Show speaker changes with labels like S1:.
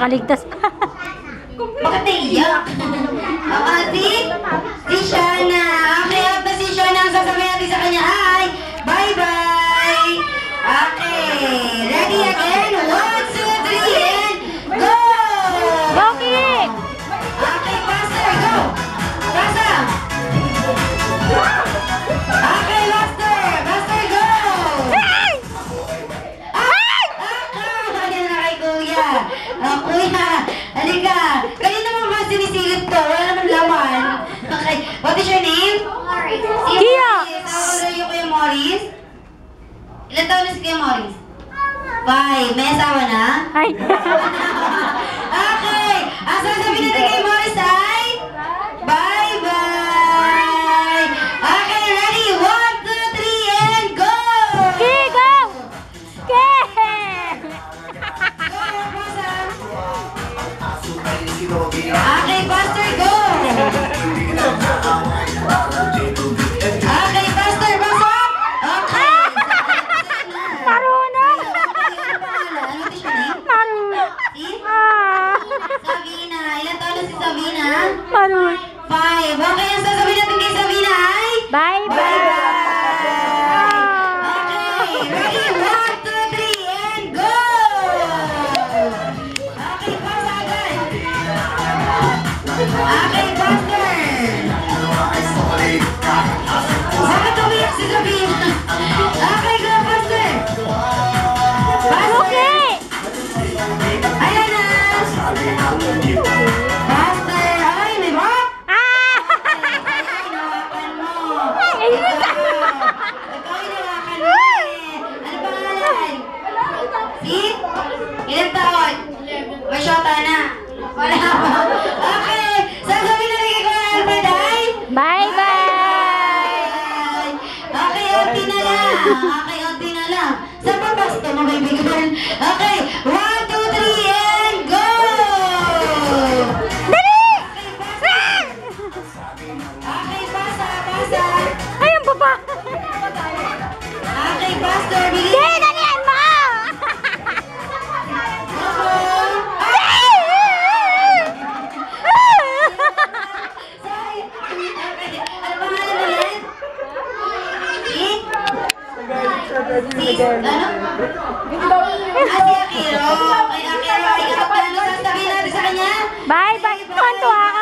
S1: Nakaligtas pa.
S2: Bakit naiyak? Si Shana. Okay, out na si Shana. Ang sasabihin natin sa kanya ay bye-bye. Okay, ready again? 1, 2, 3, and go!
S1: Goki!
S2: Okay, faster, go! Faster! Okay, faster! Faster, go! Ayan na kay Kuya. Kuya, halika. Kayo naman ba sinisilip to? Wala naman laman. Okay, what is your name? Morris.
S1: Kia!
S2: Tawag yung Kuya Morris? Ilan taon na si Kuya Morris? 5. May asawa na?
S1: Ay!
S2: Okay! Ang sasabihin natin kay Morris ay bye-bye! Okay, ready? 1, 2, 3, and go!
S1: Ki, go! Ki!
S2: Okay, faster, go! Okay, faster, pasok! Okay!
S1: Marunong!
S2: Ano ito siya name?
S1: Marunong!
S2: Si?
S1: Ah!
S2: Savina. Ilan taon na si Savina?
S1: Marunong!
S2: 5. Okay, ang sasabihin natin kay Savina ay
S1: Bye-bye!
S2: Okay, ready? 1, 2, 3, and go! Okay, pause agad. Okay, faster. Bakit umiyak si Savina? Okay, go faster. Faster.
S1: Okay!
S2: Ayan na. Faster. Ay, may rock.
S1: Ah!
S2: Hinawakan mo.
S1: Ay,
S2: Ikaw hinawakan mo eh. Ano pangalan? Si? Ilan taon? May shota na. Wala pa. Okay. Sasabihin na rin kay Kuya Alfred ay
S1: Bye-bye!
S2: Okay, onti na lang. Okay, onti na lang. Saan pa pasto mo, baby girl? Okay, 1, 2, 3, and go!
S1: Dali!
S2: Okay, pasa, pasa.
S1: Ay, ang baba!
S2: Okay, faster, bilis.
S1: Di, dalian mo!
S2: Sorry. Okay, ano pangalan ulit? Si? Ano? Si Akiro. Okay, Akiro, ikaw paano sasabihin natin sa kanya?
S1: Bye-bye! Tonto ha!